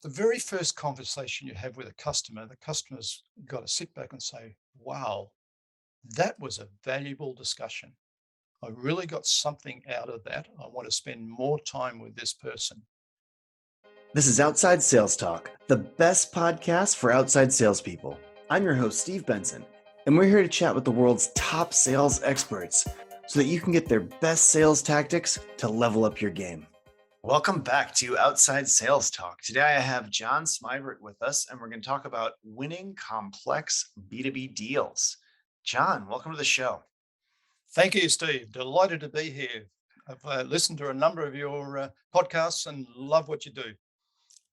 The very first conversation you have with a customer, the customer's got to sit back and say, wow, that was a valuable discussion. I really got something out of that. I want to spend more time with this person. This is Outside Sales Talk, the best podcast for outside salespeople. I'm your host, Steve Benson, and we're here to chat with the world's top sales experts so that you can get their best sales tactics to level up your game. Welcome back to Outside Sales Talk. Today I have John Smibert with us, and we're going to talk about winning complex B2B deals. John, welcome to the show. Thank you, Steve. Delighted to be here. I've listened to a number of your podcasts and love what you do.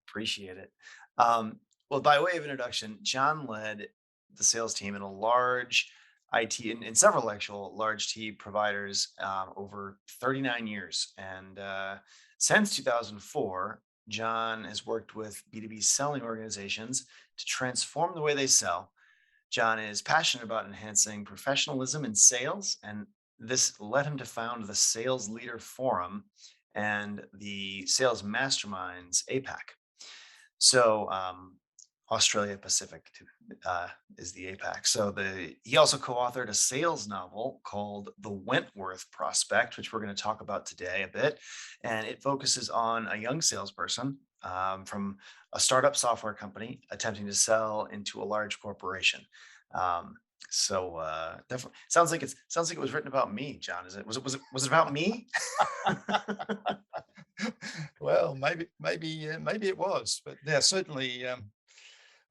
Appreciate it. Well, by way of introduction, John led the sales team in a large IT and several actual large T providers over 39 years. And since 2004, John has worked with B2B selling organizations to transform the way they sell. John is passionate about enhancing professionalism in sales, and this led him to found the Sales Leader Forum and the Sales Masterminds APAC. So Australia Pacific is the APAC. So he also co-authored a sales novel called The Wentworth Prospect, which we're going to talk about today a bit, and it focuses on a young salesperson from a startup software company attempting to sell into a large corporation. Um, Definitely sounds like it was written about me, John. Is it was it about me? Well, maybe it was, but yeah, certainly.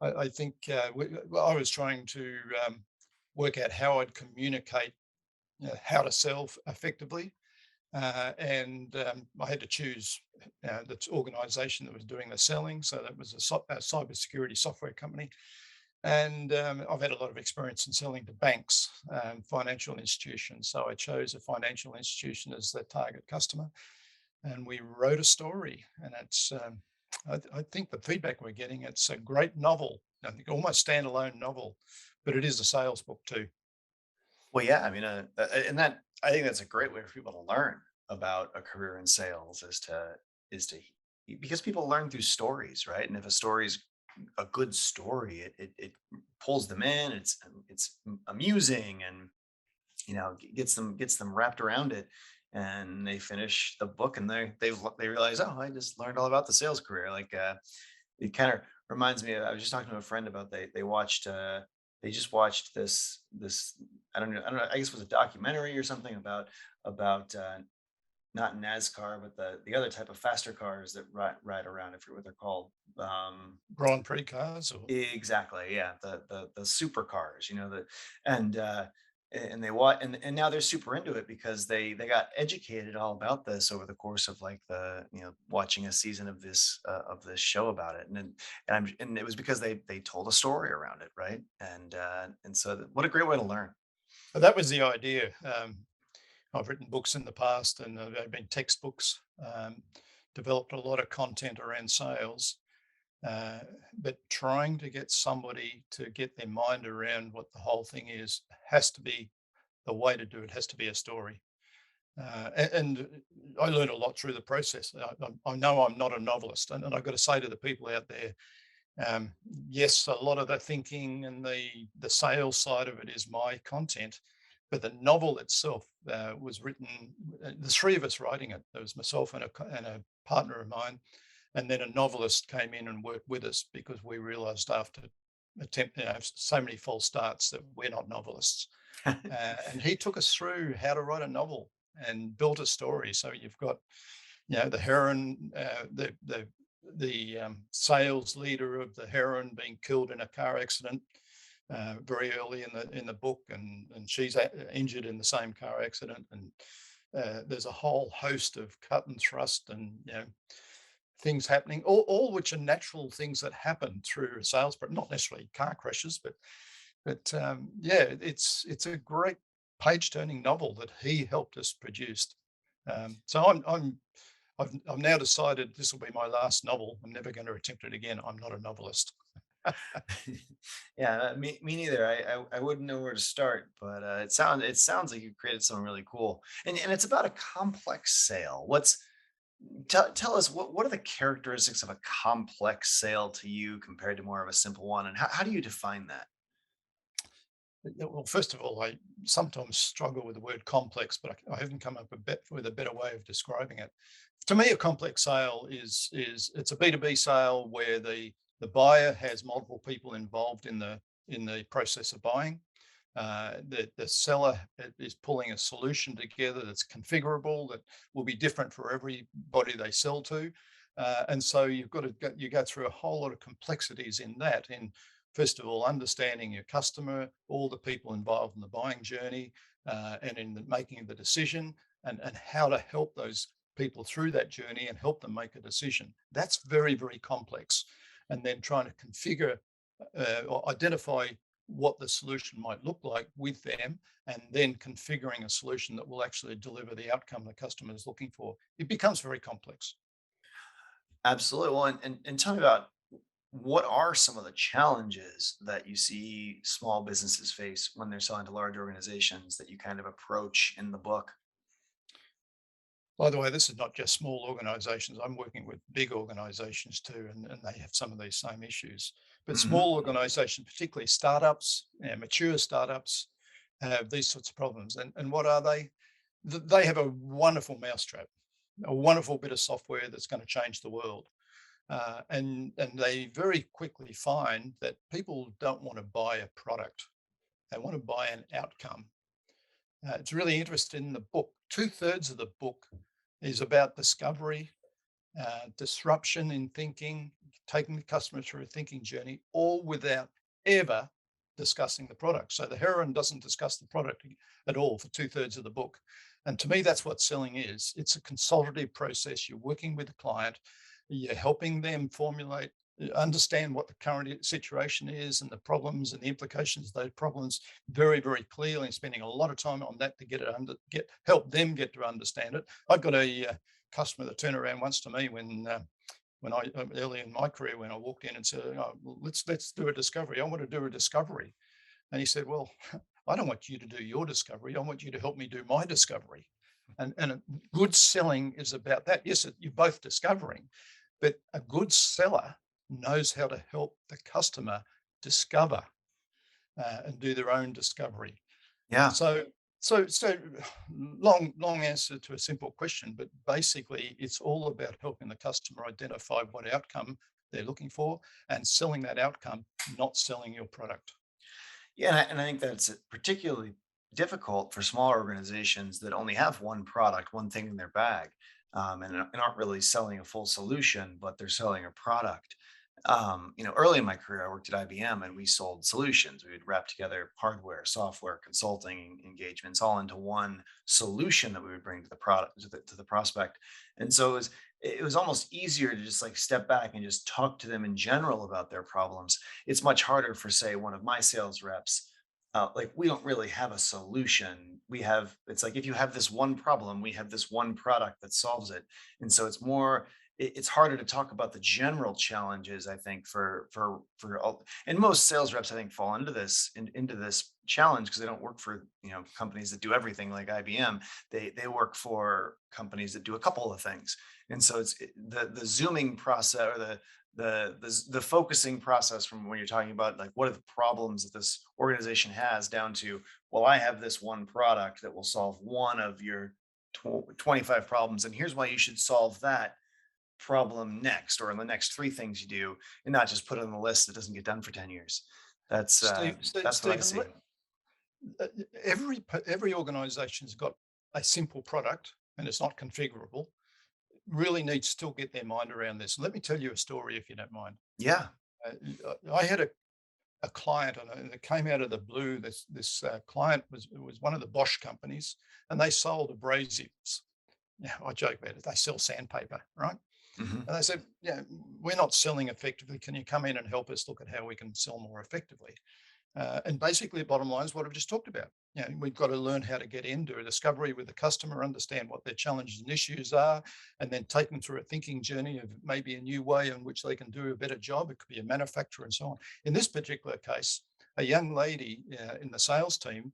I think well, I was trying to work out how I'd communicate, how to sell effectively, and I had to choose the organisation that was doing the selling. So that was a cybersecurity software company, and I've had a lot of experience in selling to banks, financial institutions. So I chose a financial institution as the target customer, and we wrote a story. And I think the feedback we're getting, it's a great novel. I think almost standalone novel, but it is a sales book too. Well, yeah, I mean, and that I think that's a great way for people to learn about a career in sales is to because people learn through stories, right? And if a story is a good story, it pulls them in. It's amusing, and gets them wrapped around it, and they finish the book, and they realize, oh, I just learned all about the sales career. Like it kind of reminds me of, I was just talking to a friend about they just watched this I don't know, I guess it was a documentary or something about not NASCAR, but the other type of faster cars that ride around. I forget what they're called. Grand Prix cars, or Exactly, yeah, the supercars, and they watch, and now they're super into it because they got educated all about this over the course of, like, watching a season of this show about it, and it was because they told a story around it, right? And so what a great way to learn. but that was the idea. I've written books in the past, and they've been textbooks. Developed a lot of content around sales, uh, but trying to get somebody to get their mind around what the whole thing is has to be the way to do it. Has to be a story. And I learned a lot through the process. I know I'm not a novelist, and I've got to say to the people out there, um, yes, a lot of the thinking and the sales side of it is my content, but the novel itself was written. The three of us writing it. There was myself and a partner of mine, and then a novelist came in and worked with us because we realised after so many false starts that we're not novelists. And he took us through how to write a novel and built a story. So you've got, the heroine, the sales leader of the heroine being killed in a car accident very early in the book, and she's injured in the same car accident, and there's a whole host of cut and thrust and things happening, all which are natural things that happen through a sales, but not necessarily car crashes, but yeah, it's a great page turning novel that he helped us produce. So I've now decided this will be my last novel. I'm never going to attempt it again. I'm not a novelist. Yeah, me neither. I wouldn't know where to start, but it sounds like you created something really cool, and it's about a complex sale. Tell us what are the characteristics of a complex sale to you compared to more of a simple one, and how do you define that? Yeah, well, first of all, I sometimes struggle with the word complex, but I haven't come up with a better way of describing it. To me, a complex sale is it's a B2B sale where the buyer has multiple people involved in the process of buying. The seller is pulling a solution together that's configurable, that will be different for everybody they sell to. And so you go through a whole lot of complexities in that. In first of all, understanding your customer, all the people involved in the buying journey, and in the making the decision, and how to help those people through that journey and help them make a decision. That's very, very complex. And then trying to configure or identify what the solution might look like with them, and then configuring a solution that will actually deliver the outcome the customer is looking for. It becomes very complex. Absolutely. Well, and tell me about what are some of the challenges that you see small businesses face when they're selling to large organizations that you kind of approach in the book? By the way, this is not just small organizations. I'm working with big organizations too, and they have some of these same issues. But Hmm. small organizations, particularly startups, mature startups, have these sorts of problems. And what are they? They have a wonderful mousetrap, a wonderful bit of software that's going to change the world. And they very quickly find that people don't want to buy a product; they want to buy an outcome. It's really interesting in the book. Two-thirds of the book is about discovery, disruption in thinking, taking the customer through a thinking journey, all without ever discussing the product. So the heroine doesn't discuss the product at all for two-thirds of the book. And to me, that's what selling is. It's a consultative process. You're working with the client, you're helping them formulate, understand what the current situation is and the problems and the implications of those problems very, very clearly, and spending a lot of time on that to help them get to understand it. I've got a customer that turned around once to me when I early in my career, when I walked in and said, "Oh, well, let's do a discovery. I want to do a discovery." And he said, "Well, I don't want you to do your discovery. I want you to help me do my discovery." And good selling is about that. Yes, you're both discovering, but a good seller knows how to help the customer discover and do their own discovery. Yeah. So, so long answer to a simple question, but basically, it's all about helping the customer identify what outcome they're looking for and selling that outcome, not selling your product. Yeah, and I think that's particularly difficult for smaller organizations that only have one product, one thing in their bag, and aren't really selling a full solution, but they're selling a product. Early in my career, I worked at IBM, and we sold solutions. We would wrap together hardware, software, consulting engagements all into one solution that we would bring to the product to the prospect. And so it was almost easier to just like step back and just talk to them in general about their problems. It's much harder for, say, one of my sales reps. Like, we don't really have a solution. It's like, if you have this one problem, we have this one product that solves it. And so it's harder to talk about the general challenges, I think, for all, and most sales reps, I think, fall into this challenge because they don't work for, companies that do everything like IBM. They work for companies that do a couple of things. And so the zooming process, or the focusing process, from when you're talking about like what are the problems that this organization has, down to, well, I have this one product that will solve one of your 25 problems, and here's why you should solve that problem next, or in the next three things you do, and not just put it on the list that doesn't get done for 10 years. That's what I Stephen, see. every organization's got a simple product and it's not configurable. Really need to still get their mind around this. Let me tell you a story if you don't mind. Yeah. I had a client, and it came out of the blue. This client was one of the Bosch companies, and they sold abrasives. Yeah, I joke about it. They sell sandpaper, right? Hmm. And they said, "Yeah, we're not selling effectively. Can you come in and help us look at how we can sell more effectively?" And basically, the bottom line is what I've just talked about. We've got to learn how to get into a discovery with the customer, understand what their challenges and issues are, and then take them through a thinking journey of maybe a new way in which they can do a better job. It could be a manufacturer and so on. In this particular case, a young lady in the sales team,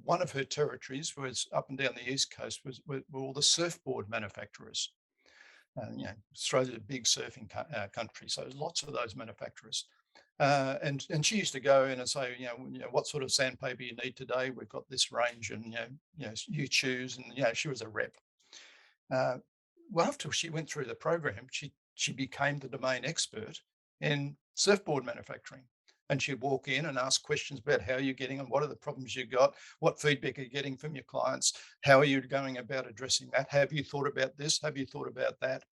one of her territories was up and down the East Coast, were all the surfboard manufacturers. Australia's a big surfing country, so there's lots of those manufacturers. And she used to go in and say, what sort of sandpaper you need today? We've got this range, and you choose. And she was a rep. Uh, well, after she went through the program, she became the domain expert in surfboard manufacturing. And she'd walk in and ask questions about how you're getting on, what are the problems you got, what feedback are you getting from your clients, how are you going about addressing that? Have you thought about this? Have you thought about that?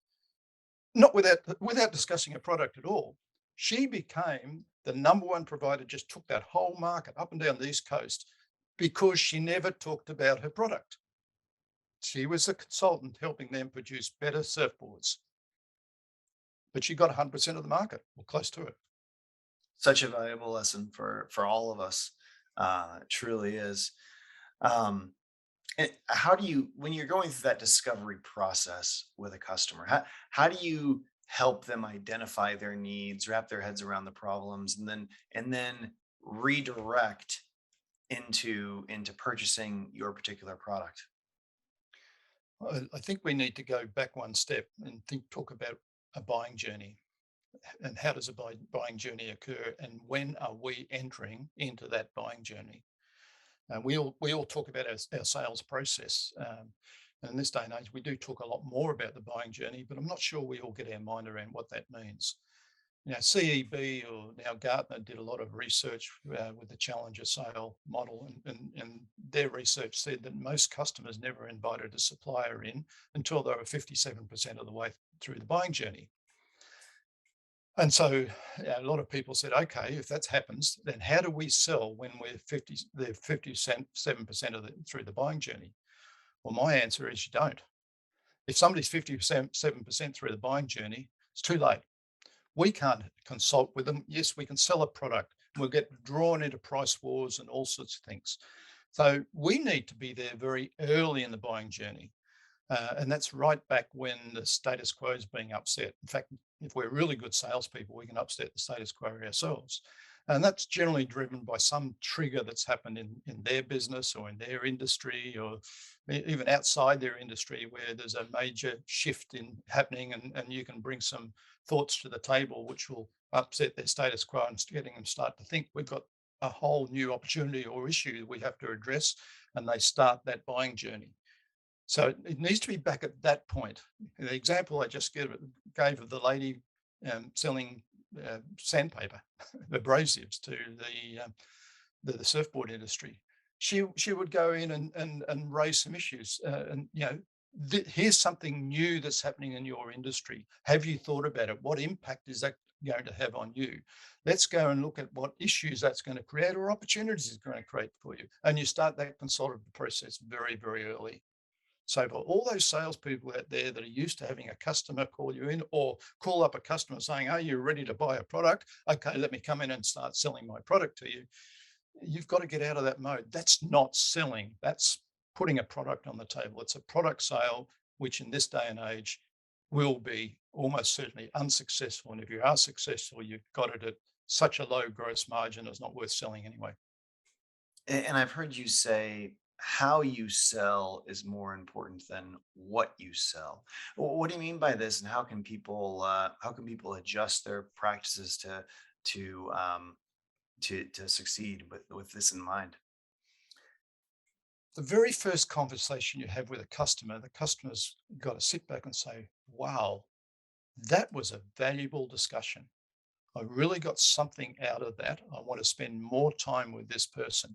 Not without discussing a product at all. She became the number one provider, just took that whole market up and down the East Coast because she never talked about her product. She was a consultant helping them produce better surfboards, but she got 100% of the market or close to it. Such a valuable lesson for all of us. It truly is. Um, and how do you, when you're going through that discovery process with a customer, how do you help them identify their needs, wrap their heads around the problems, and then redirect into purchasing your particular product? I think we need to go back one step and talk about a buying journey, and how does a buying journey occur, and when are we entering into that buying journey? We all talk about our sales process. And in this day and age, we do talk a lot more about the buying journey, but I'm not sure we all get our mind around what that means. CEB, or now Gartner, did a lot of research with the challenger sale model, and their research said that most customers never invited a supplier in until they were 57% of the way through the buying journey. And so a lot of people said, okay, if that happens, then how do we sell when they're 57% through the buying journey? Well, my answer is you don't. If somebody's 57% through the buying journey, it's too late. We can't consult with them. Yes, we can sell a product. We'll get drawn into price wars and all sorts of things. So we need to be there very early in the buying journey. And that's right back when the status quo is being upset. In fact, if we're really good salespeople, we can upset the status quo ourselves. And that's generally driven by some trigger that's happened in their business or in their industry, or even outside their industry, where there's a major shift in happening, and you can bring some thoughts to the table which will upset their status quo and getting them start to think we've got a whole new opportunity or issue we have to address, and they start that buying journey. So it needs to be back at that point. The example I just gave of the lady selling sandpaper, abrasives to the surfboard industry. She would go in and raise some issues, and here's something new that's happening in your industry. Have you thought about it? What impact is that going to have on you? Let's go and look at what issues that's going to create or opportunities it's going to create for you. And you start that consultative process very, very early. So for all those salespeople out there that are used to having a customer call you in, or call up a customer saying, "Are you ready to buy a product? Okay, let me come in and start selling my product to you." You've got to get out of that mode. That's not selling. That's putting a product on the table. It's a product sale, which in this day and age will be almost certainly unsuccessful. And if you are successful, you've got it at such a low gross margin, it's not worth selling anyway. And I've heard you say how you sell is more important than what you sell. What do you mean by this, and how can people adjust their practices to um, to succeed with this in mind? The very first conversation you have with a customer, the customer's got to sit back and say, wow, that was a valuable discussion. I really got something out of that. I want to spend more time with this person.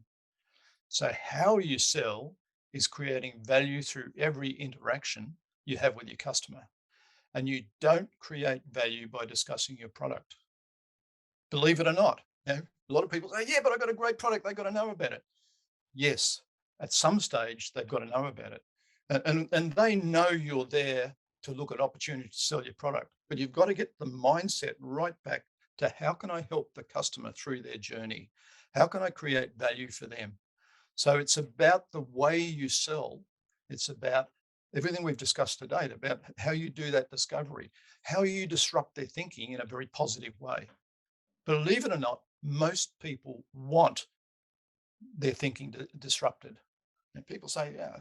So, how you sell is creating value through every interaction you have with your customer. And you don't create value by discussing your product. Believe it or not. A lot of people say, yeah, but I got a great product. They got to know about it. Yes, at some stage, they've got to know about it. And they know you're there to look at opportunity to sell your product. But you've got to get the mindset right back to how can I help the customer through their journey? How can I create value for them? So it's about the way you sell. It's about everything we've discussed today, about how you do that discovery, how you disrupt their thinking in a very positive way. Believe it or not, most people want their thinking disrupted. And people say, yeah,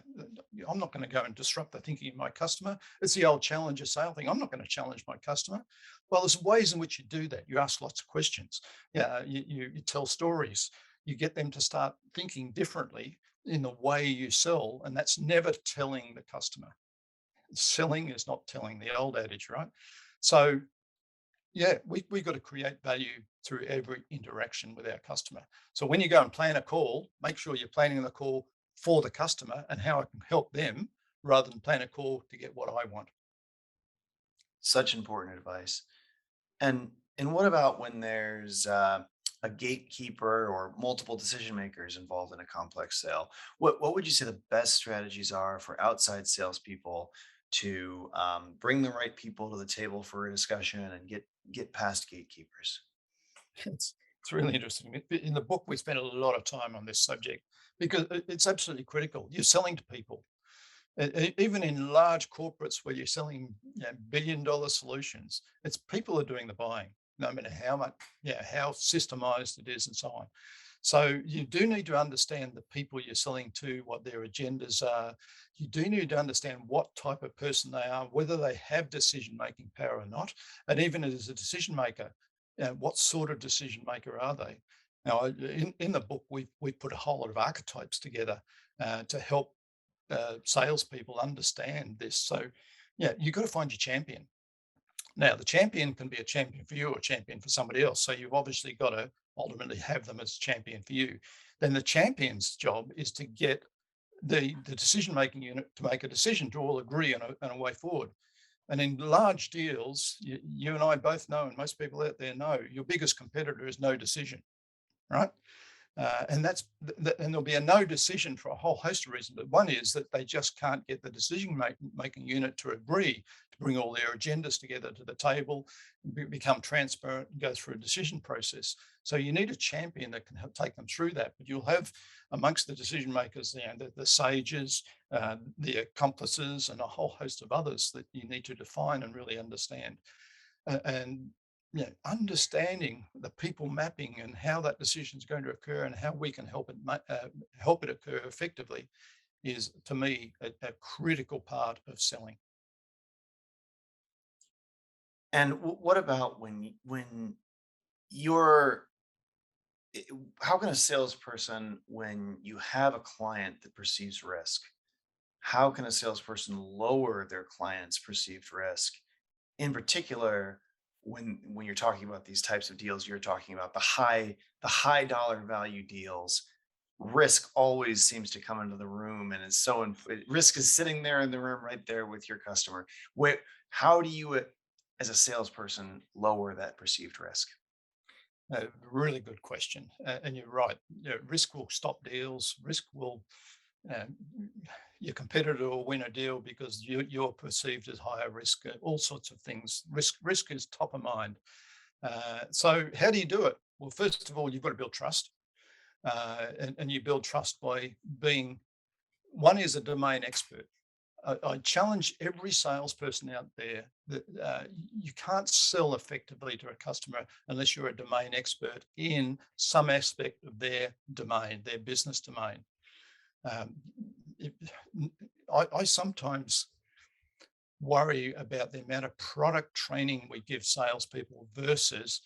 I'm not going to go and disrupt the thinking of my customer. It's the old challenger sale thing. I'm not going to challenge my customer. Well, there's ways in which you do that. You ask lots of questions. Yeah, you tell stories. You get them to start thinking differently in the way you sell, and that's never telling the customer. Selling is not telling, the old adage, right? So yeah, we got to create value through every interaction with our customer. So when you go and plan a call, make sure you're planning the call for the customer and how I can help them rather than plan a call to get what I want. Such important advice. And what about when there's a gatekeeper or multiple decision makers involved in a complex sale? What would you say the best strategies are for outside salespeople to bring the right people to the table for a discussion and get past gatekeepers? It's really interesting. In the book, we spent a lot of time on this subject because it's absolutely critical. You're selling to people. Even in large corporates where you're selling, billion-dollar solutions, it's people are doing the buying, no matter how much, yeah, how systemized it is and so on. So you do need to understand the people you're selling to, what their agendas are. You do need to understand what type of person they are, whether they have decision-making power or not, and even as a decision maker, what sort of decision maker are they? Now, in the book, we put a whole lot of archetypes together to help salespeople understand this. So, yeah, you've got to find your champion. Now, the champion can be a champion for you or a champion for somebody else. So you've obviously got to ultimately have them as a champion for you. Then the champion's job is to get the decision-making unit to make a decision to all agree on a way forward. And in large deals, you and I both know, and most people out there know, your biggest competitor is no decision, right? And and there'll be a no decision for a whole host of reasons. But one is that they just can't get the decision making unit to agree to bring all their agendas together to the table, become transparent, and go through a decision process. So you need a champion that can take them through that. But you'll have amongst the decision makers, the sages, the accomplices, and a whole host of others that you need to define and really understand. And understanding the people mapping and how that decision is going to occur and how we can help it occur effectively is, to me, a critical part of selling. And what about when you're how can a salesperson, when you have a client that perceives risk, how can a salesperson lower their client's perceived risk? In particular, when you're talking about these types of deals, you're talking about the high dollar value deals. Risk always seems to come into the room, and it's risk is sitting there in the room right there with your customer. Where How do you, as a salesperson, lower that perceived risk? A really good question. And you're right. Risk will stop deals. Risk will, uh, your competitor will win a deal because you're perceived as higher risk, all sorts of things. Risk is top of mind. So, how do you do it? Well, first of all, you've got to build trust. And you build trust by being one is a domain expert. I challenge every salesperson out there that you can't sell effectively to a customer unless you're a domain expert in some aspect of their domain, their business domain. Um, it- I sometimes worry about the amount of product training we give salespeople versus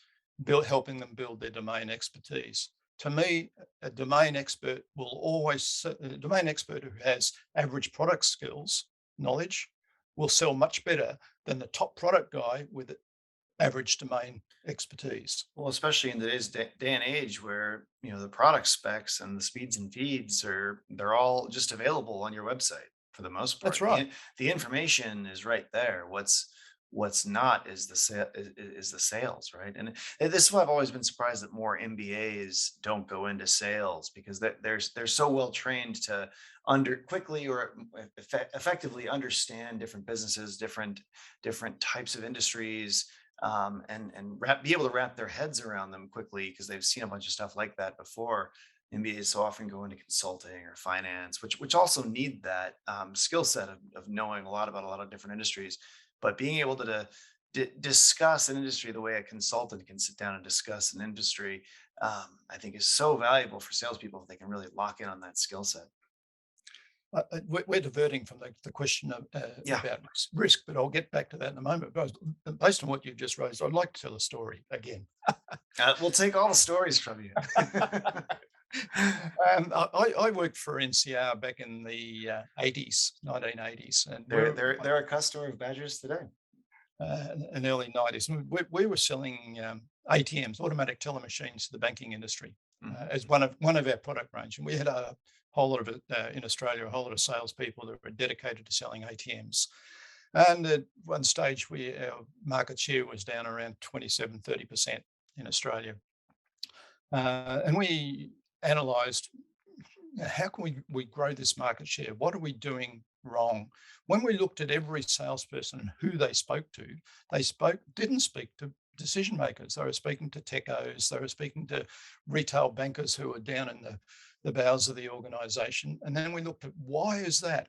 helping them build their domain expertise. To me, a domain expert a domain expert who has average product skills, knowledge, will sell much better than the top product guy with average domain expertise. Well, especially in today's day and age where, the product specs and the speeds and feeds they're all just available on your website for the most That's part. right. The information is right there. What's not is the sales, right? And this is why I've always been surprised that more MBAs don't go into sales, because they're so well trained to under quickly or effectively understand different businesses, different types of industries, and be able to wrap their heads around them quickly because they've seen a bunch of stuff like that before. MBAs so often go into consulting or finance, which also need that skill set of knowing a lot about a lot of different industries, but being able to discuss an industry the way a consultant can sit down and discuss an industry, I think is so valuable for salespeople if they can really lock in on that skill set. We're diverting from the question of, Yeah. about risk, but I'll get back to that in a moment. But based on what you've just raised, I'd like to tell a story again. We'll take all the stories from you. I worked for NCR back in the 80s, 1980s, and They're a customer of Badgers today. in the early 90s. And we were selling ATMs, automatic teller machines, to the banking industry Mm. as one of our product range. And we had a whole lot of it in Australia, a whole lot of salespeople that were dedicated to selling ATMs. And at one stage, our market share was down around 27-30% in Australia. And we analysed, how can we grow this market share? What are we doing wrong? When we looked at every salesperson and who they spoke to, didn't speak to decision makers. They were speaking to techos. They were speaking to retail bankers who were down in the bowels of the organization. And then we looked at, why is that?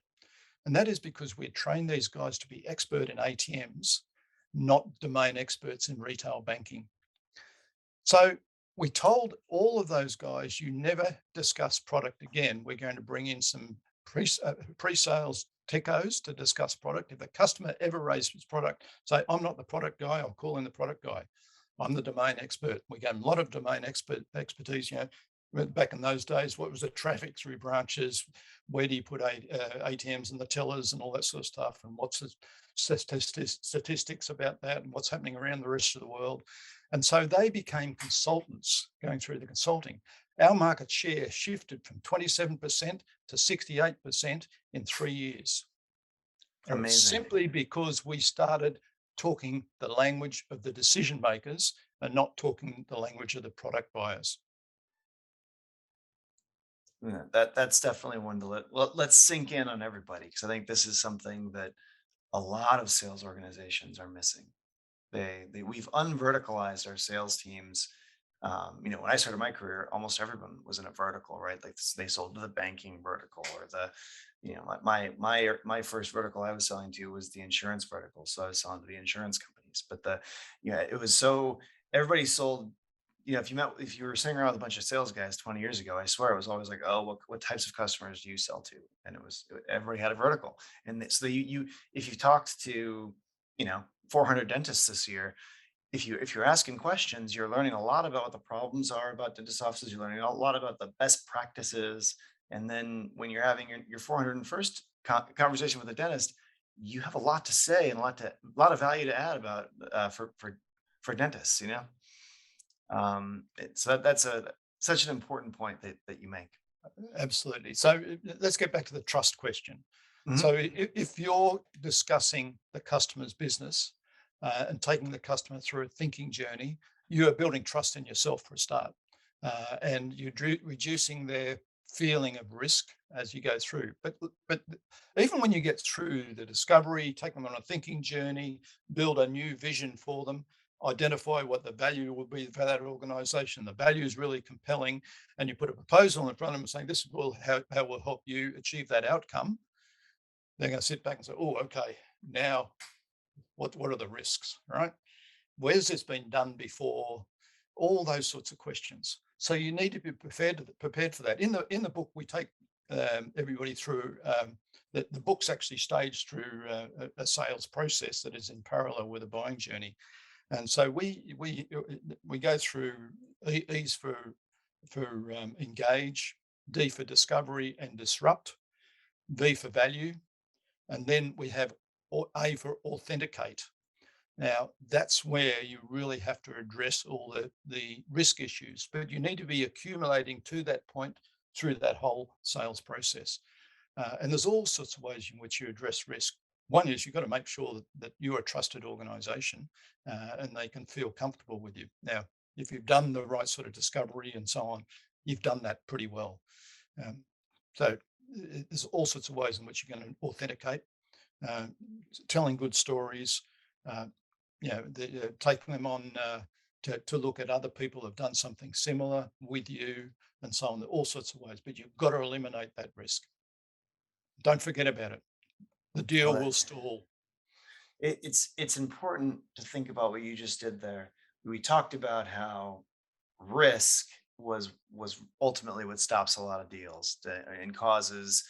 And that is because we trained these guys to be expert in ATMs, not domain experts in retail banking. So we told all of those guys, you never discuss product again. We're going to bring in some pre-sales techos to discuss product. If a customer ever raises product, say, I'm not the product guy, I'll call in the product guy. I'm the domain expert. We gave them a lot of domain expertise. Back in those days, what was the traffic through branches? Where do you put ATMs and the tellers and all that sort of stuff? And what's the statistics about that? And what's happening around the rest of the world? And so they became consultants going through the consulting. Our market share shifted from 27% to 68% in 3 years. And it was Amazing. simply because we started talking the language of the decision makers and not talking the language of the product buyers. Yeah, that's definitely one to let's sink in on everybody, because I think this is something that a lot of sales organizations are missing. We've unverticalized our sales teams. When I started my career, almost everyone was in a vertical, right? Like they sold to the banking vertical, or my first vertical I was selling to was the insurance vertical. So I was selling to the insurance companies. But it was so everybody sold. If you were sitting around with a bunch of sales guys 20 years ago, I swear it was always like, oh, what types of customers do you sell to? And everybody had a vertical. And so if you talked to, 400 dentists this year, if you're asking questions, you're learning a lot about what the problems are about dentist offices. You're learning a lot about the best practices. And then when you're having your 401st conversation with a dentist, you have a lot to say and a lot of value to add about for dentists. So that's such an important point that you make. Absolutely. So let's get back to the trust question. Mhm. So if you're discussing the customer's business and taking the customer through a thinking journey, you are building trust in yourself for a start, and you're reducing their feeling of risk as you go through. But even when you get through the discovery, take them on a thinking journey, build a new vision for them, identify what the value will be for that organization. The value is really compelling, and you put a proposal in front of them saying this will how will help you achieve that outcome. They're going to sit back and say, oh, okay, now what are the risks, right? Where's this been done before? All those sorts of questions. So you need to be prepared for that. In the book, we take everybody through. The book's actually staged through a sales process that is in parallel with a buying journey, and so we go through E's for engage, D for discovery and disrupt, V for value, and then we have A for authenticate. Now, that's where you really have to address all the risk issues, but you need to be accumulating to that point through that whole sales process. And there's all sorts of ways in which you address risk. One is you've got to make sure that you're a trusted organization and they can feel comfortable with you. Now, if you've done the right sort of discovery and so on, you've done that pretty well. Um, so there's all sorts of ways in which you're going to authenticate, uh, telling good stories, uh, taking them on to look at other people who've done something similar with you and so on, all sorts of ways. But you've got to eliminate that risk. Don't forget about it. The deal Well, will stall. it's important to think about what you just did there. We talked about how risk was ultimately what stops a lot of deals and causes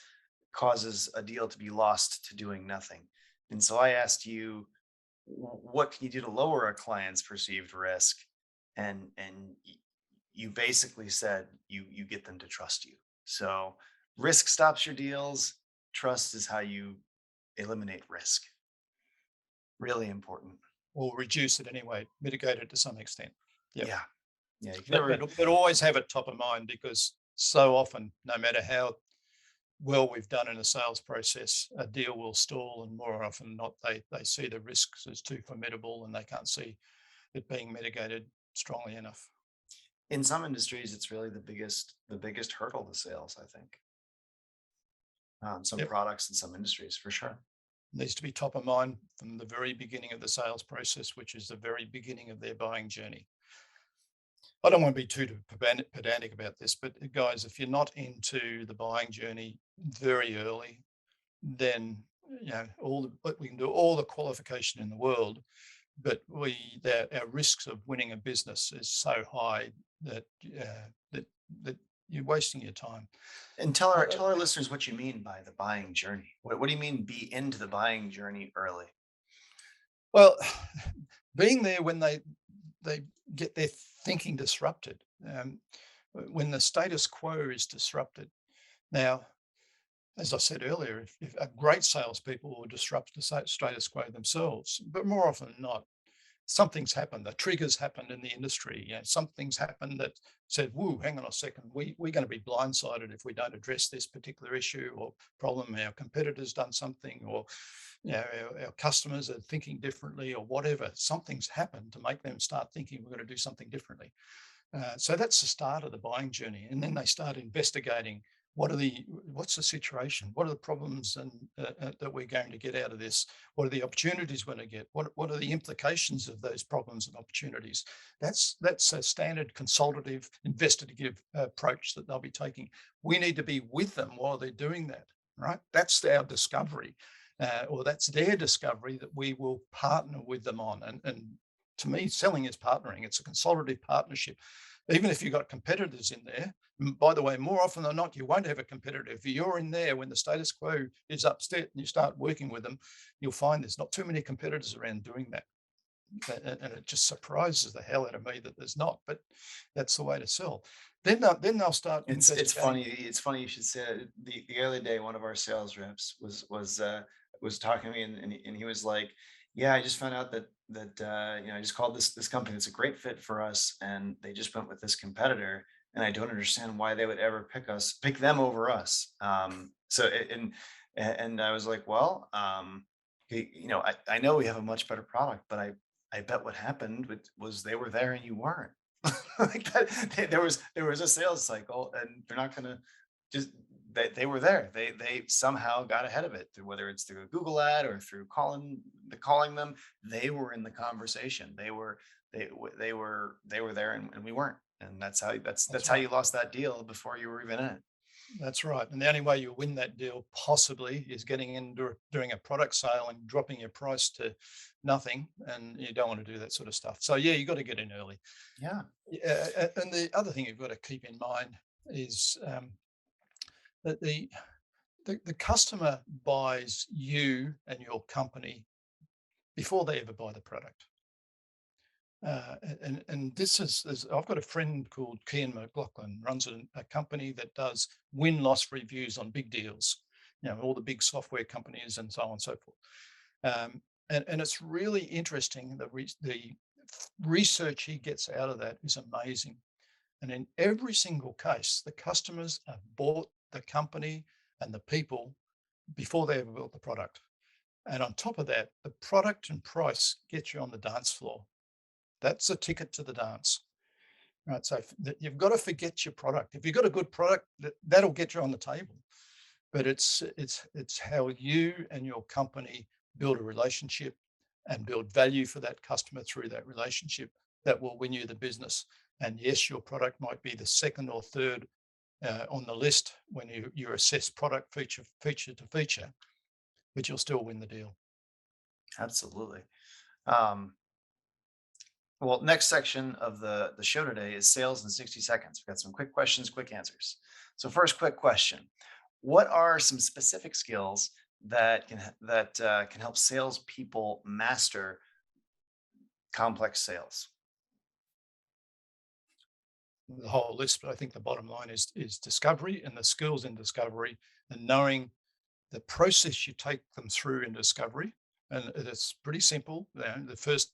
causes a deal to be lost to doing nothing. And so I asked you, what can you do to lower a client's perceived risk? And you basically said you get them to trust you. So risk stops your deals. Trust is how you eliminate risk. Really important. or reduce it anyway, mitigate it to some extent. Yep. Yeah. Yeah. You can But, never. but always have it top of mind, because so often, no matter how well we've done in a sales process, a deal will stall, and more often than not, they see the risks as too formidable and they can't see it being mitigated strongly enough. In some industries, it's really the biggest hurdle to sales, I think. Some Yep. products in some industries, for sure. Needs to be top of mind from the very beginning of the sales process, which is the very beginning of their buying journey. I don't want to be too pedantic about this, but guys, if you're not into the buying journey very early, then we can do all the qualification in the world, but our risks of winning a business is so high that that that you're wasting your time. And tell our Uh, tell our listeners what you mean by the buying journey. What do you mean be into the buying journey early? well, being there when they get their thinking disrupted, when the status quo is disrupted. Now, as I said earlier, if a great salespeople will disrupt the status quo themselves, but more often than not, something's happened. The triggers happened in the industry. Something's happened that said, "Whoa, hang on a second. We're going to be blindsided if we don't address this particular issue or problem. Our competitors done something, or our customers are thinking differently, or whatever. Something's happened to make them start thinking we're going to do something differently." So that's the start of the buying journey, and then they start investigating what's the situation, what are the problems that we're going to get out of this, what are the opportunities we're going to get, what are the implications of those problems and opportunities. That's a standard consultative investigative approach that they'll be taking. We need to be with them while they're doing that, right? That's our discovery, or that's their discovery that we will partner with them on. And to me, selling is partnering. It's a consultative partnership. Even if you've got competitors in there, by the way, more often than not, you won't have a competitor. If you're in there when the status quo is upset and you start working with them, you'll find there's not too many competitors around doing that. And it just surprises the hell out of me that there's not, but that's the way to sell. Then they'll start It's investigating. funny. It's funny you should say that. The other day, one of our sales reps was talking to me, and he was like, "Yeah, I just found out that I just called this company. It's a great fit for us, and they just went with this competitor, and I don't understand why they would ever pick them over us." And I was like, "Well, I know we have a much better product, but I bet what happened was they were there and you weren't." Like that, there was a sales cycle, and they're not gonna just they were there. They somehow got ahead of it, through whether it's through a Google ad or through calling them. They were in the conversation. They were there, and we weren't. And that's how that's That's that's how right. you lost that deal before you were even in it. That's right. And the only way you win that deal possibly is getting in, doing a product sale and dropping your price to nothing. And you don't want to do that sort of stuff. So, yeah, you got to get in early. Yeah, Yeah, and the other thing you've got to keep in mind is that the customer buys you and your company before they ever buy the product. And this is I've got a friend called Kian McLaughlin, runs a company that does win-loss reviews on big deals, all the big software companies and so on and so forth. And it's really interesting. The research he gets out of that is amazing. And in every single case, the customers have bought the company and the people before they ever built the product. And on top of that, the product and price get you on the dance floor. That's a ticket to the dance, right? So you've got to forget your product. If you've got a good product, that'll get you on the table. But it's how you and your company build a relationship and build value for that customer through that relationship that will win you the business. And yes, your product might be the second or third on the list when you assess product feature to feature, but you'll still win the deal. absolutely. Um, well, next section of the show today is sales in 60 seconds. We've got some quick questions, quick answers. So first, quick question. What are some specific skills that can help salespeople master complex sales? The whole list, but I think the bottom line is discovery and the skills in discovery and knowing the process you take them through in discovery. And it's pretty simple. The first,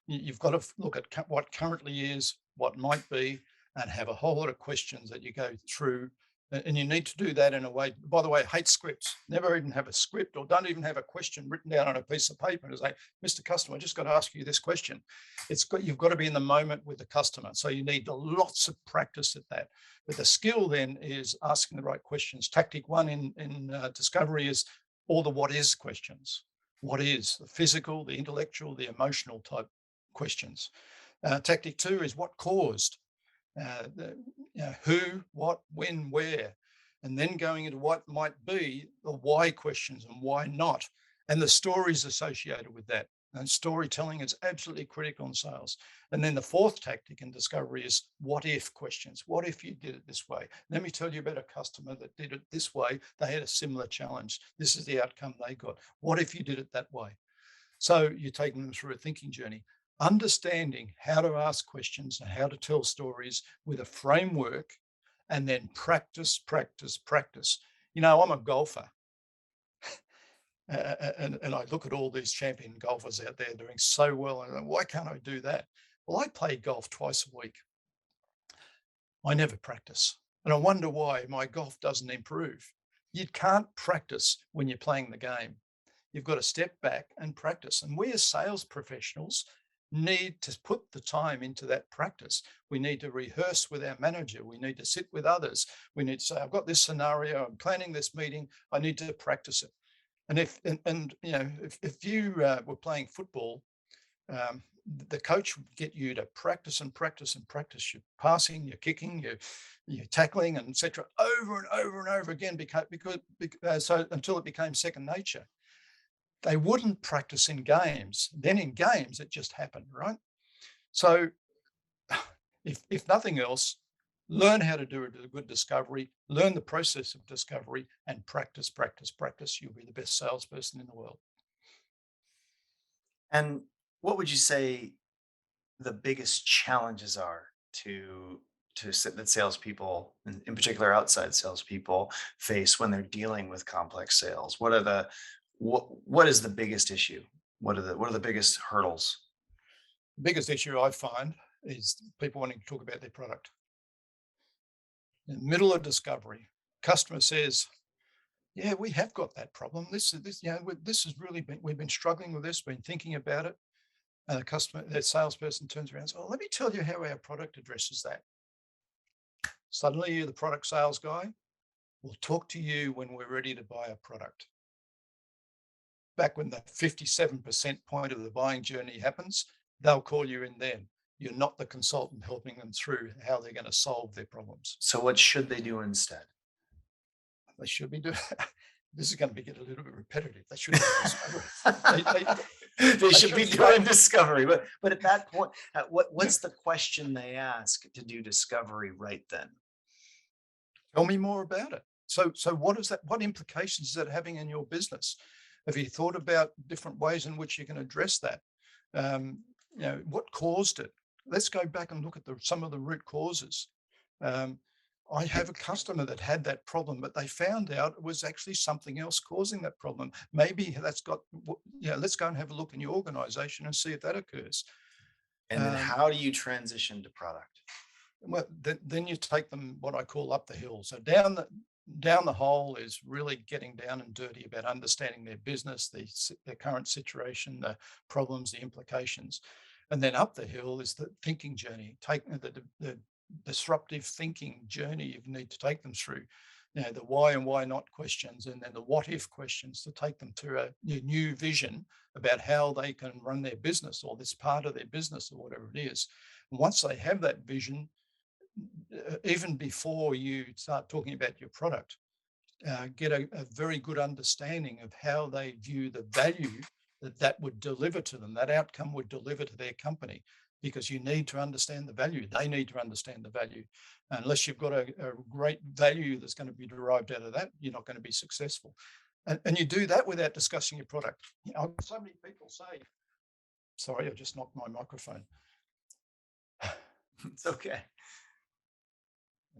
you've got to look at what currently is, what might be, and have a whole lot of questions that you go through. And you need to do that in a way. By the way, I hate scripts. Never even have a script, or don't even have a question written down on a piece of paper and say, Mr. Customer, I just got to ask you this question. You've got to be in the moment with the customer. So you need lots of practice at that. But the skill then is asking the right questions. Tactic one in discovery is all the what is questions. What is the physical, the intellectual, the emotional type questions. Tactic two is what caused. Who, what, when, where, and then going into what might be the why questions and why not, and the stories associated with that. And storytelling is absolutely critical in sales. And then the fourth tactic in discovery is what if questions. What if you did it this way? Let me tell you about a customer that did it this way. They had a similar challenge. This is the outcome they got. What if you did it that way? So you're taking them through a thinking journey, understanding how to ask questions and how to tell stories with a framework, and then practice, practice, practice. I'm a golfer, and I look at all these champion golfers out there doing so well. And why can't I do that? Well, I play golf twice a week. I never practice. And I wonder why my golf doesn't improve. You can't practice when you're playing the game. You've got to step back and practice. And we as sales professionals need to put the time into that practice. We need to rehearse with our manager. We need to sit with others. We need to say, I've got this scenario, I'm planning this meeting, I need to practice it. And if you were playing football, the coach would get you to practice and practice and practice your passing, your kicking, your tackling, and etc. over and over and over again, because so until it became second nature. They wouldn't practice in games. Then in games, it just happened, right? So if nothing else, learn how to do a good discovery, learn the process of discovery, and practice, practice, practice. You'll be the best salesperson in the world. And what would you say the biggest challenges are that salespeople, in particular outside salespeople, face when they're dealing with complex sales? What is the biggest issue? What are the biggest hurdles? The biggest issue I find is people wanting to talk about their product. In the middle of discovery, customer says, yeah, we have got that problem. This has really been, we've been struggling with this, been thinking about it. And the salesperson turns around and says, oh, let me tell you how our product addresses that. Suddenly you're the product sales guy. We'll talk to you when we're ready to buy a product. Back when the 57% point of the buying journey happens, they'll call you in then. You're not the consultant helping them through how they're going to solve their problems. So what should they do instead? They should be doing. This is going to get a little bit repetitive. They should be discovery. They should be doing discovery. But at that point, what's the question they ask to do discovery right then? Tell me more about it. So what is that? What implications is that having in your business? Have you thought about different ways in which you can address that? What caused it? Let's go back and look at some of the root causes. I have a customer that had that problem, but they found out it was actually something else causing that problem. Maybe let's go and have a look in your organization and see if that occurs. And then how do you transition to product? Well, then you take them what I call up the hill. So down the hole is really getting down and dirty about understanding their business, their current situation, the problems, the implications. And then up the hill is the thinking journey, taking the disruptive thinking journey you need to take them through. The why and why not questions, and then the what if questions to take them to a new vision about how they can run their business or this part of their business or whatever it is. And once they have that vision, even before you start talking about your product, get a very good understanding of how they view the value that would deliver to them, that outcome would deliver to their company. because you need to understand the value. They need to understand the value. Unless you've got a great value that's going to be derived out of that, you're not going to be successful. And you do that without discussing your product. So many people say, sorry, I just knocked my microphone. It's okay.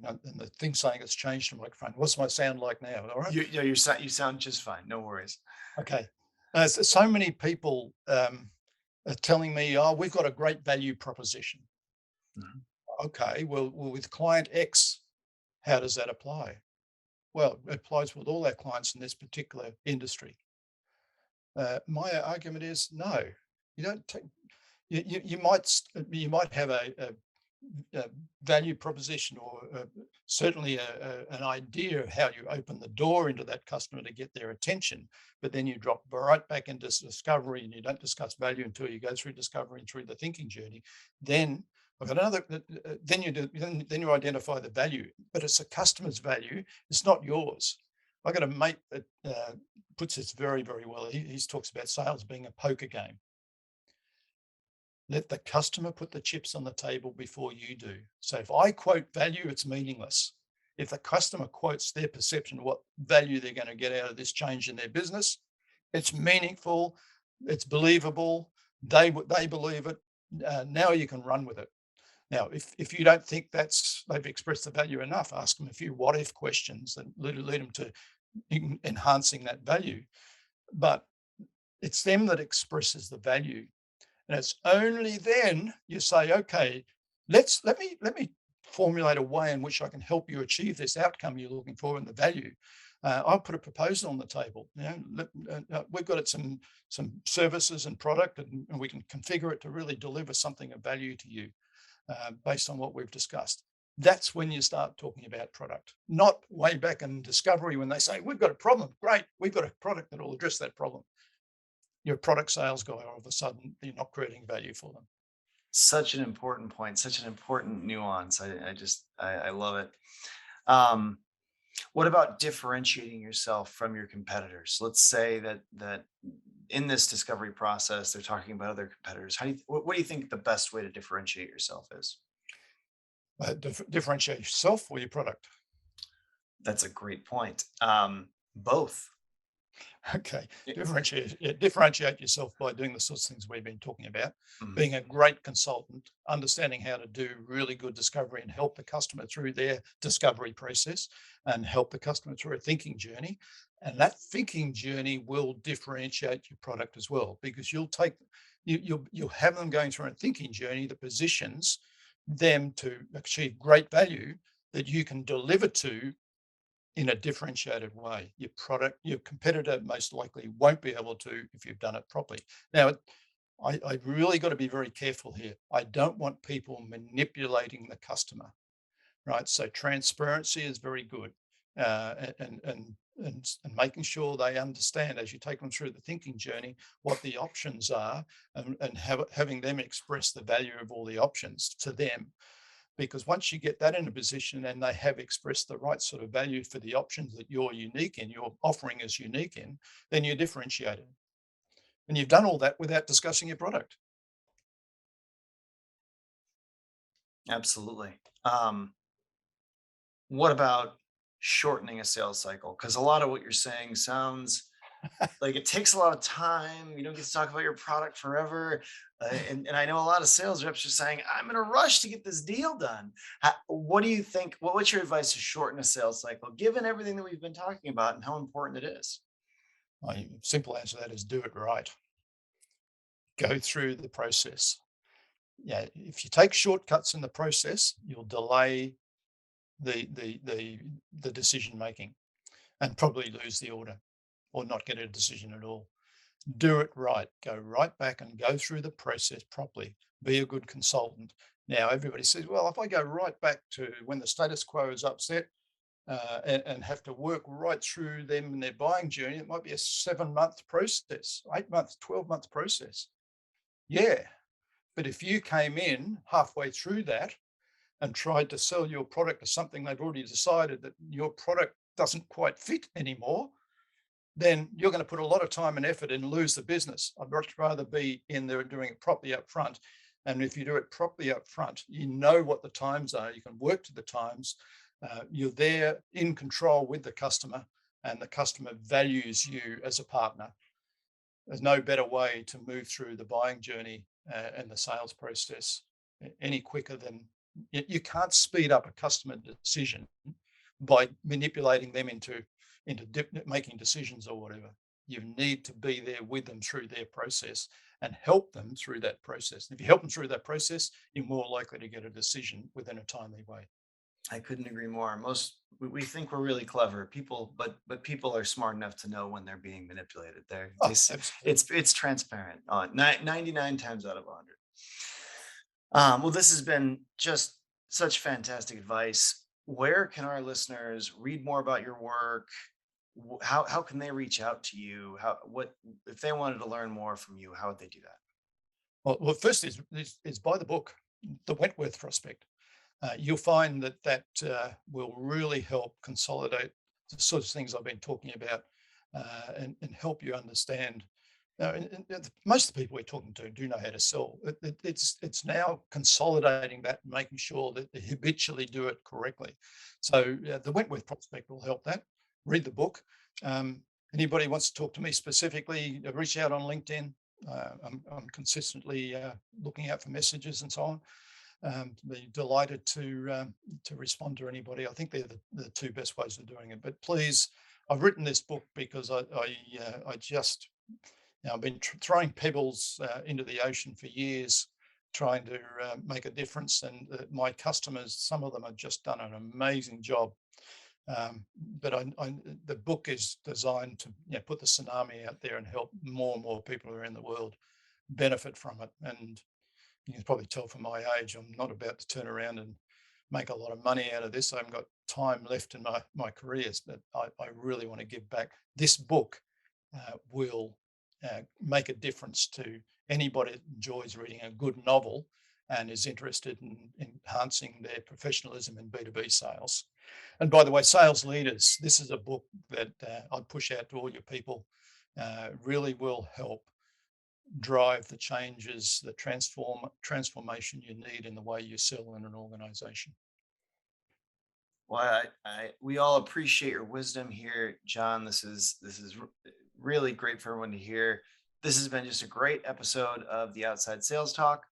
And the thing saying it's changed the microphone. What's my sound like now? All right. You sound just fine. No worries. Okay. So many people are telling me, oh, we've got a great value proposition. Mm-hmm. Okay. Well, with client X, how does that apply? Well, it applies with all our clients in this particular industry. My argument is no. You don't take. You might have a value proposition, or certainly an idea of how you open the door into that customer to get their attention, but then you drop right back into discovery and you don't discuss value until you go through discovery and through the thinking journey. Then I've got another. Then you identify the value, but it's a customer's value. It's not yours. I got a mate that puts this very, very well. He talks about sales being a poker game. Let the customer put the chips on the table before you do. So if I quote value, it's meaningless. If the customer quotes their perception of what value they're going to get out of this change in their business, it's meaningful, it's believable, they believe it. Now you can run with it. Now, if you don't think they've expressed the value enough, ask them a few what-if questions that lead them to enhancing that value. But it's them that expresses the value. And it's only then you say, okay, let me formulate a way in which I can help you achieve this outcome you're looking for and the value. I'll put a proposal on the table. We've got some services and product, and we can configure it to really deliver something of value to you based on what we've discussed. That's when you start talking about product, not way back in discovery when they say, we've got a problem. Great, we've got a product that will address that problem. Your product sales guy, all of a sudden, you're not creating value for them. Such an important point, such an important nuance. I love it. What about differentiating yourself from your competitors? Let's say that in this discovery process, they're talking about other competitors. What do you think the best way to differentiate yourself is? Differentiate yourself or your product? That's a great point. Both. Okay. Differentiate yourself by doing the sorts of things we've been talking about, being a great consultant, understanding how to do really good discovery and help the customer through their discovery process and help the customer through a thinking journey. And that thinking journey will differentiate your product as well, because you'll have them going through a thinking journey that positions them to achieve great value that you can deliver to in a differentiated way. Your competitor most likely won't be able to if you've done it properly. Now, I really got to be very careful here. I don't want people manipulating the customer, right? So transparency is very good, and making sure they understand as you take them through the thinking journey what the options are, and having them express the value of all the options to them. Because once you get that in a position and they have expressed the right sort of value for the options that you're unique in, your offering is unique in, then you're differentiated. And you've done all that without discussing your product. Absolutely. What about shortening a sales cycle? Because a lot of what you're saying sounds like it takes a lot of time. You don't get to talk about your product forever. And I know a lot of sales reps are saying, I'm in a rush to get this deal done. What do you think? What's your advice to shorten a sales cycle, given everything that we've been talking about and how important it is? My simple answer to that is do it right. Go through the process. Yeah, if you take shortcuts in the process, you'll delay the decision making and probably lose the order or not get a decision at all. Do it right. Go right back and go through the process properly. Be a good consultant. Now, everybody says, well, if I go right back to when the status quo is upset and have to work right through them and their buying journey, it might be a 7-month process, 8 months, 12-month process. Yeah. But if you came in halfway through that and tried to sell your product to something they've already decided that your product doesn't quite fit anymore, then you're going to put a lot of time and effort and lose the business. I'd much rather be in there doing it properly up front And if you do it properly up front, you know what the times are, you can work to the times, you're there in control with the customer, and the customer values you as a partner. There's no better way to move through the buying journey and the sales process any quicker than you can't speed up a customer decision by manipulating them into making decisions or whatever. You need to be there with them through their process and help them through that process. And if you help them through that process, you're more likely to get a decision within a timely way. I couldn't agree more. We think we're really clever people, but people are smart enough to know when they're being manipulated. Oh, absolutely. It's transparent on 99 times out of 100. Well, this has been just such fantastic advice. Where can our listeners read more about your work? How can they reach out to you? How what if they wanted to learn more from you? How would they do that? Well, first is buy the book, The Wentworth Prospect. You'll find that will really help consolidate the sorts of things I've been talking about, and help you understand. And most of the people we're talking to do know how to sell. It's now consolidating that, and making sure that they habitually do it correctly. So the Wentworth Prospect will help that. Read the book. Anybody wants to talk to me specifically, reach out on LinkedIn. I'm consistently looking out for messages and so on. Be delighted to respond to anybody. I think they're the two best ways of doing it. But please, I've written this book because I just I've been throwing pebbles into the ocean for years, trying to make a difference. And my customers, some of them have just done an amazing job. But the book is designed to put the tsunami out there and help more and more people around the world benefit from it. And you can probably tell from my age, I'm not about to turn around and make a lot of money out of this. I haven't got time left in my careers, but I really want to give back. This book will make a difference to anybody that enjoys reading a good novel and is interested in enhancing their professionalism in B2B sales. And by the way, sales leaders, this is a book that I'd push out to all your people. Really will help drive the changes, the transformation you need in the way you sell in an organization. Well, we all appreciate your wisdom here, John. Really great for everyone to hear. This has been just a great episode of the Outside Sales Talk.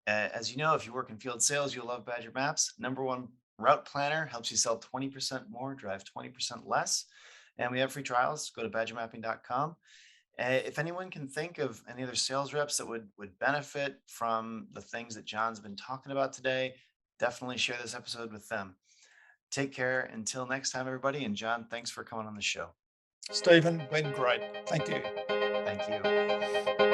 As you know, if you work in field sales, you'll love Badger Maps. Number one route planner, helps you sell 20% more, drive 20% less. And we have free trials. Go to badgermapping.com. If anyone can think of any other sales reps that would benefit from the things that John's been talking about today, definitely share this episode with them. Take care until next time, everybody. And John, thanks for coming on the show. Stephen, been great. Thank you. Thank you.